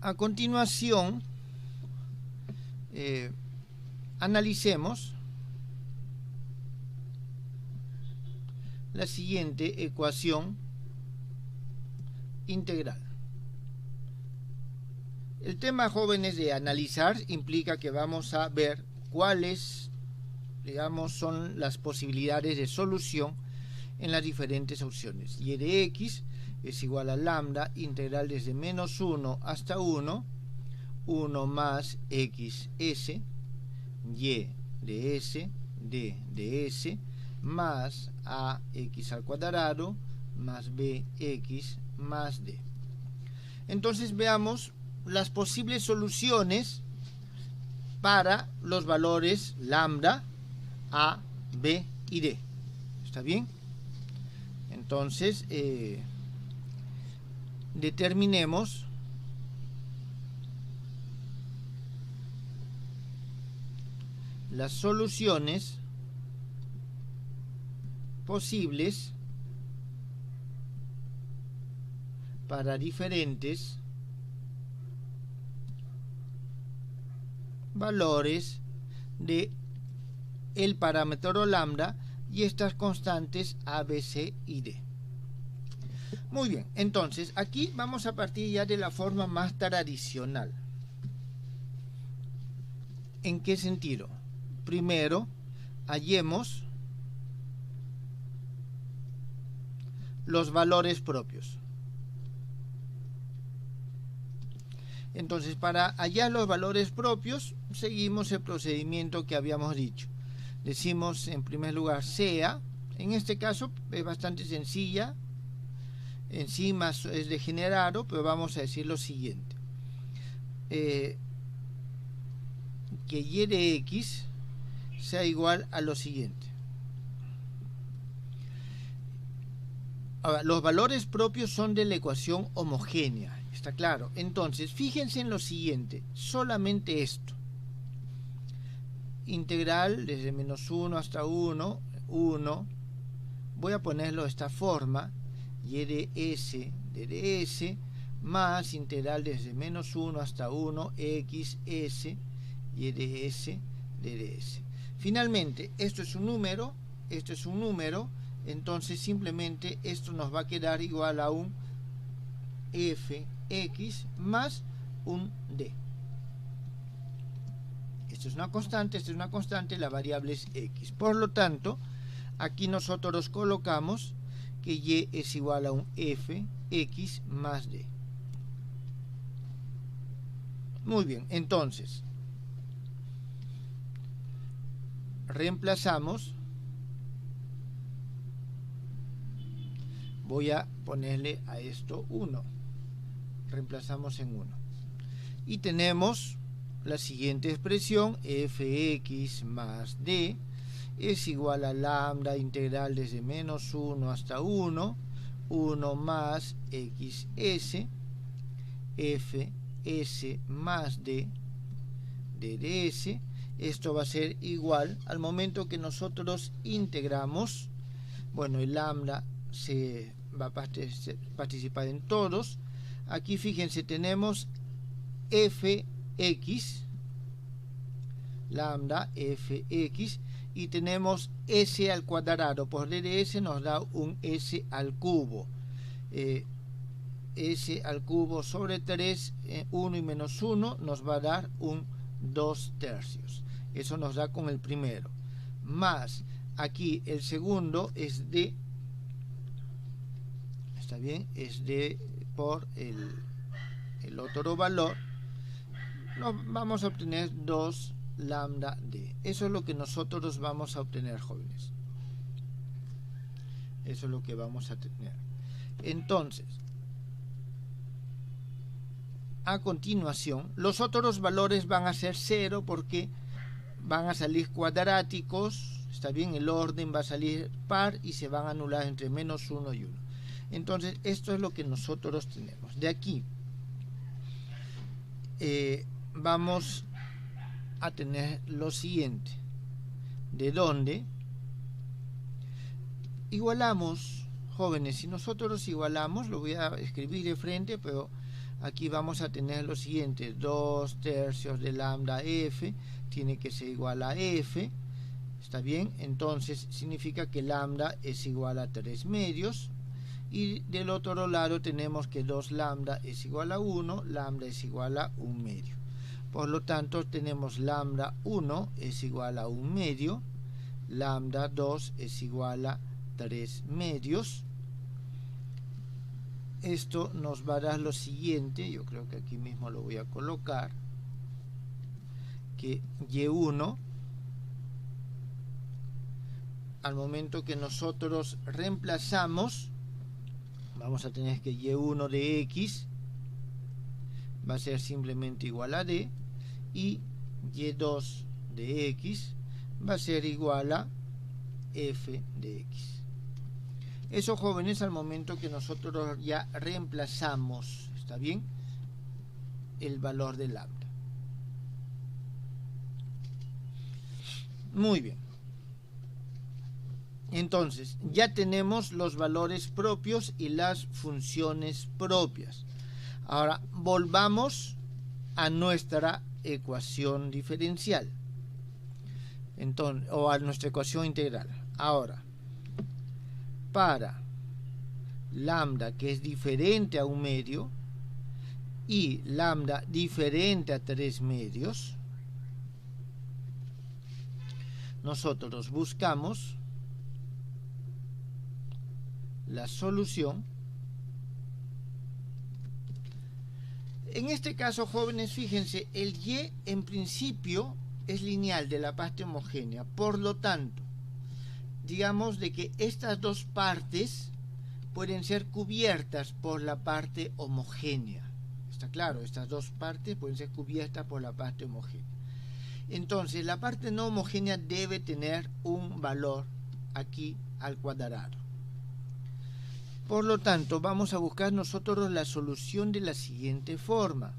A continuación, analicemos la siguiente ecuación integral. El tema, jóvenes, de analizar implica que vamos a ver cuáles, digamos, son las posibilidades de solución en las diferentes opciones. Y de x es igual a lambda integral desde menos 1 hasta 1, 1 más xs, y de s, d de s, más ax al cuadrado, más bx, más d. Entonces veamos las posibles soluciones para los valores lambda, a, b y d. ¿Está bien? Entonces, determinemos las soluciones posibles para diferentes valores de el parámetro lambda y estas constantes a, b, c y d. Muy bien, entonces aquí vamos a partir ya de la forma más tradicional. ¿En qué sentido? Primero, hallemos los valores propios. Entonces, para hallar los valores propios, seguimos el procedimiento que habíamos dicho. Decimos en primer lugar sea, en este caso es bastante sencilla, encima es de generado, pero vamos a decir lo siguiente. Que y de x sea igual a lo siguiente. Ahora, los valores propios son de la ecuación homogénea, está claro. Entonces, fíjense en lo siguiente, solamente esto. Integral desde menos 1 hasta 1, 1, voy a ponerlo de esta forma, y de s, de ds, más integral desde menos 1 hasta 1, xs, y de s, de ds. Finalmente, esto es un número, esto es un número, entonces simplemente esto nos va a quedar igual a un fx más un d. Esto es una constante, esto es una constante, la variable es x. Por lo tanto, aquí nosotros colocamos que y es igual a un fx más d. Muy bien, entonces reemplazamos. Voy a ponerle a esto 1. Reemplazamos en 1. Y tenemos la siguiente expresión, fx más d es igual a lambda integral desde menos 1 hasta 1, 1 más xs, fs más d, ds. Esto va a ser igual al momento que nosotros integramos, bueno, el lambda se va a participar en todos. Aquí fíjense, tenemos fx, lambda fx, y tenemos s al cuadrado, por ds nos da un s al cubo, s al cubo sobre 3, 1 y menos 1 nos va a dar un 2/3, eso nos da con el primero, más aquí el segundo es d, está bien, es d por el otro valor, nos vamos a obtener 2 lambda d. Eso es lo que nosotros vamos a obtener, jóvenes. Eso es lo que vamos a tener. Entonces, a continuación, los otros valores van a ser 0 porque van a salir cuadráticos, está bien, el orden va a salir par y se van a anular entre menos 1 y 1. Entonces, esto es lo que nosotros tenemos. De aquí, vamos a tener lo siguiente, de donde igualamos, jóvenes, si nosotros igualamos, lo voy a escribir de frente, pero aquí vamos a tener lo siguiente: 2/3 de lambda f tiene que ser igual a f. ¿Está bien? Entonces significa que lambda es igual a 3/2. Y del otro lado tenemos que 2 lambda es igual a 1, lambda es igual a 1/2. Por lo tanto tenemos lambda 1 es igual a 1/2, lambda 2 es igual a 3/2. Esto nos va a dar lo siguiente, yo creo que aquí mismo lo voy a colocar, que y1, al momento que nosotros reemplazamos, vamos a tener que y1 de x va a ser simplemente igual a d, y y2 de x va a ser igual a f de x. Eso, jóvenes, al momento que nosotros ya reemplazamos, ¿está bien?, el valor de lambda. Muy bien. Entonces, ya tenemos los valores propios y las funciones propias. Ahora, volvamos a nuestra ecuación diferencial. Entonces, o a nuestra ecuación integral. Ahora, para lambda que es diferente a 1/2 y lambda diferente a 3/2, nosotros buscamos la solución. En este caso, jóvenes, fíjense, el y en principio es lineal de la parte homogénea, por lo tanto, digamos de que estas dos partes pueden ser cubiertas por la parte homogénea. ¿Está claro? Estas dos partes pueden ser cubiertas por la parte homogénea. Entonces, la parte no homogénea debe tener un valor aquí al cuadrado. Por lo tanto, vamos a buscar nosotros la solución de la siguiente forma.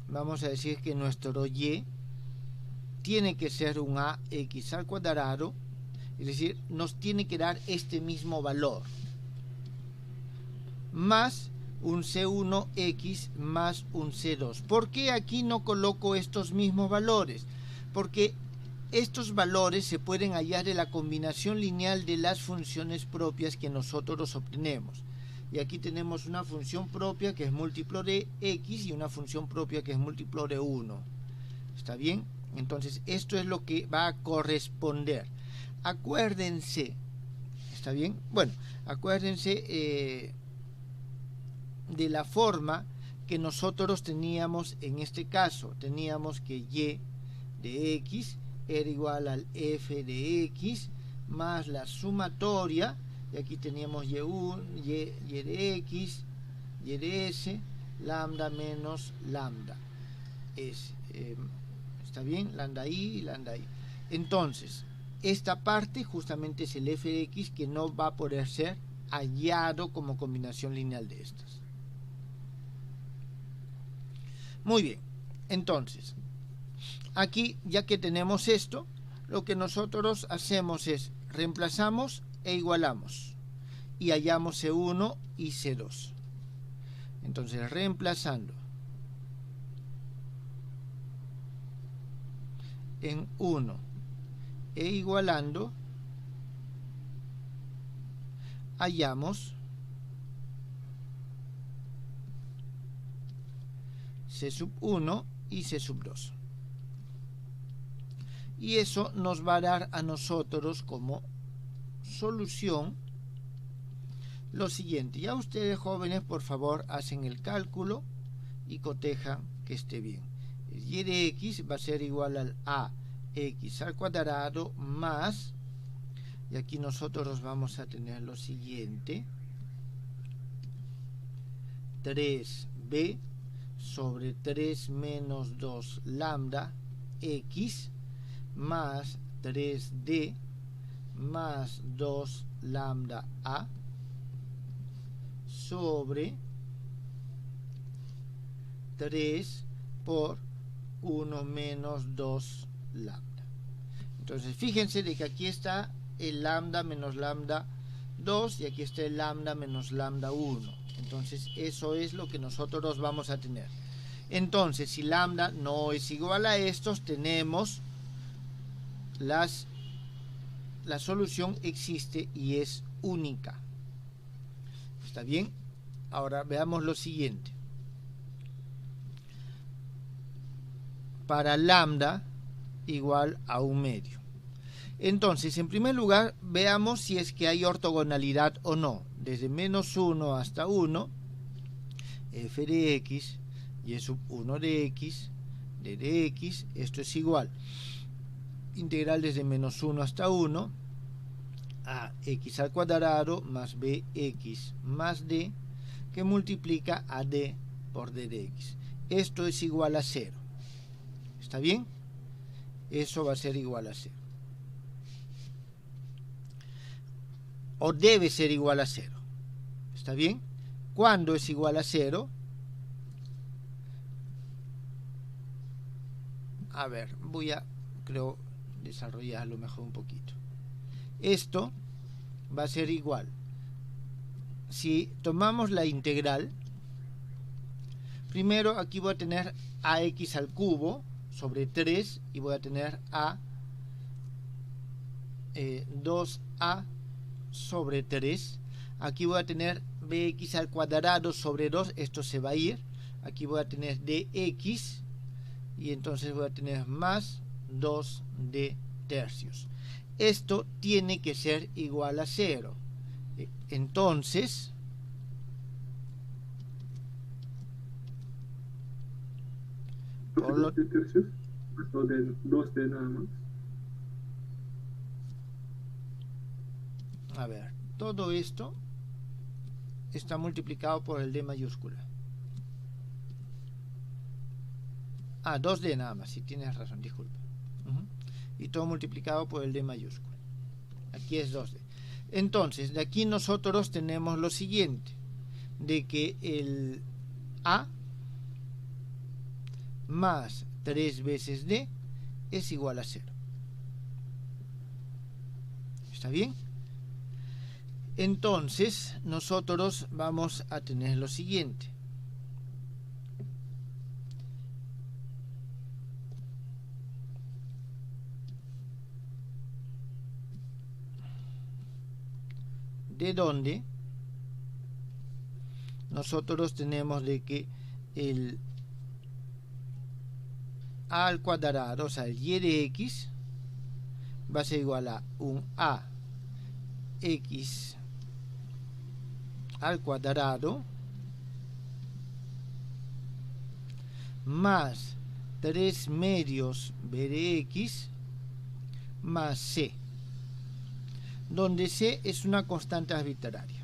Vamos a decir que nuestro y tiene que ser un ax al cuadrado, es decir, nos tiene que dar este mismo valor, más un c1x más un c2. ¿Por qué aquí no coloco estos mismos valores? Porque estos valores se pueden hallar de la combinación lineal de las funciones propias que nosotros obtenemos. Y aquí tenemos una función propia que es múltiplo de x y una función propia que es múltiplo de 1. ¿Está bien? Entonces, esto es lo que va a corresponder. Acuérdense, ¿está bien? Bueno, acuérdense de la forma que nosotros teníamos en este caso. Teníamos que y de x era igual al f de x más la sumatoria, y aquí teníamos y1, y de x, y de s, lambda menos lambda s. ¿Está bien? Lambda i y lambda i. Entonces, esta parte justamente es el f de x, que no va a poder ser hallado como combinación lineal de estas. Muy bien. Entonces, aquí, ya que tenemos esto, lo que nosotros hacemos es reemplazamos e igualamos y hallamos C1 y C2. Entonces, reemplazando en 1 e igualando, hallamos C1 y C2. Y eso nos va a dar a nosotros como solución lo siguiente. Ya ustedes, jóvenes, por favor, hacen el cálculo y cotejan que esté bien. El y de x va a ser igual al ax al cuadrado más, y aquí nosotros vamos a tener lo siguiente, 3b sobre 3 menos 2 lambda x más 3d más 2 lambda a sobre 3 por 1 menos 2 lambda. Entonces, fíjense de que aquí está el lambda menos lambda 2 y aquí está el lambda menos lambda 1. Entonces eso es lo que nosotros vamos a tener. Entonces si lambda no es igual a estos, tenemos la solución existe y es única. ¿Está bien? Ahora veamos lo siguiente. Para lambda igual a 1/2. Entonces, en primer lugar, veamos si es que hay ortogonalidad o no. Desde -1 hasta 1, f de x y sub 1 de x, d de x, esto es igual. Integral desde -1 hasta 1, a x al cuadrado más bx más d, que multiplica a d por d de x. Esto es igual a 0. ¿Está bien? Eso va a ser igual a 0. O debe ser igual a 0. ¿Está bien? ¿Cuándo es igual a 0? A ver, voy a, creo, desarrollarlo mejor un poquito. Esto va a ser igual. Si tomamos la integral, primero aquí voy a tener ax al cubo sobre 3 y voy a tener a 2a sobre 3. Aquí voy a tener bx al cuadrado sobre 2, esto se va a ir. Aquí voy a tener dx y entonces voy a tener más 2d tercios. Esto tiene que ser igual a 0. Entonces, por lo, tercios, 2D nada más. a ver, todo esto está multiplicado por el d mayúscula. 2D nada más, si tienes razón, disculpa. Y todo multiplicado por el d mayúscula. Aquí es 2D. Entonces, de aquí nosotros tenemos lo siguiente, de que el a más 3 veces d es igual a 0. ¿Está bien? Entonces, nosotros vamos a tener lo siguiente. De donde nosotros tenemos de que el a al cuadrado, o sea, el y de x va a ser igual a un a x al cuadrado más 3 medios b de x más c, donde c es una constante arbitraria.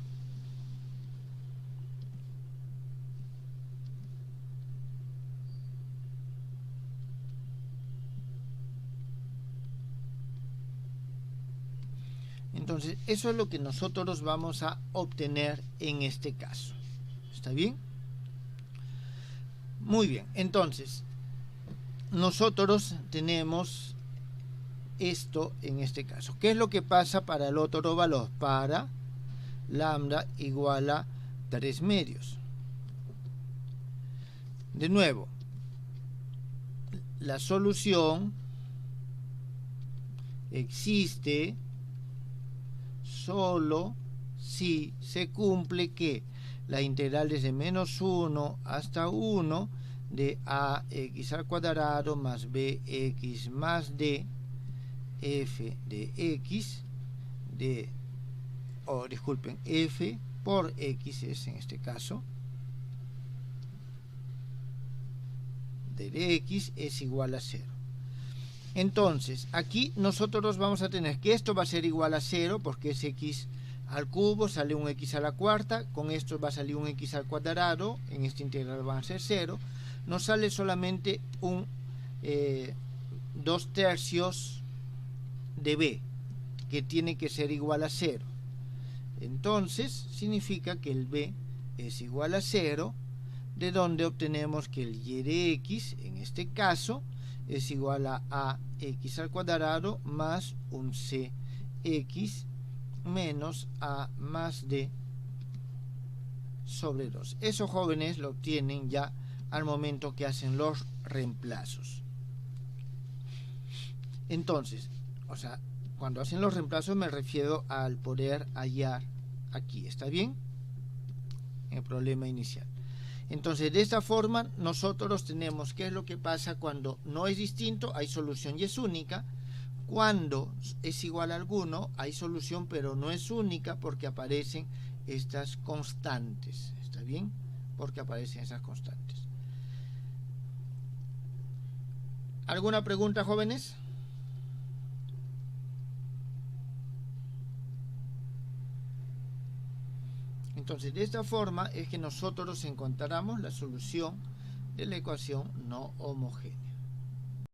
Entonces, eso es lo que nosotros vamos a obtener en este caso. ¿Está bien? Muy bien. Entonces, nosotros tenemos esto en este caso. ¿Qué es lo que pasa para el otro valor? Para lambda igual a 3 medios. De nuevo, la solución existe solo si se cumple que la integral desde -1 hasta 1 de ax al cuadrado más bx más d f de x disculpen, f por x es en este caso de x es igual a 0. Entonces, aquí nosotros vamos a tener que esto va a ser igual a 0 porque es x al cubo, sale un x a la cuarta, con esto va a salir un x al cuadrado, en esta integral va a ser 0, nos sale solamente un 2 tercios de b, que tiene que ser igual a 0. Entonces, significa que el b es igual a 0, de donde obtenemos que el y de x, en este caso, es igual a ax al cuadrado más un c x menos a más d sobre 2. Eso, jóvenes, lo obtienen ya al momento que hacen los reemplazos. Entonces, o sea, cuando hacen los reemplazos me refiero al poder hallar aquí, ¿está bien? El problema inicial. Entonces, de esta forma nosotros tenemos qué es lo que pasa cuando no es distinto, hay solución y es única. Cuando es igual a alguno, hay solución pero no es única porque aparecen estas constantes, ¿está bien? Porque aparecen esas constantes. ¿Alguna pregunta, jóvenes? Entonces, de esta forma es que nosotros encontramos la solución de la ecuación no homogénea.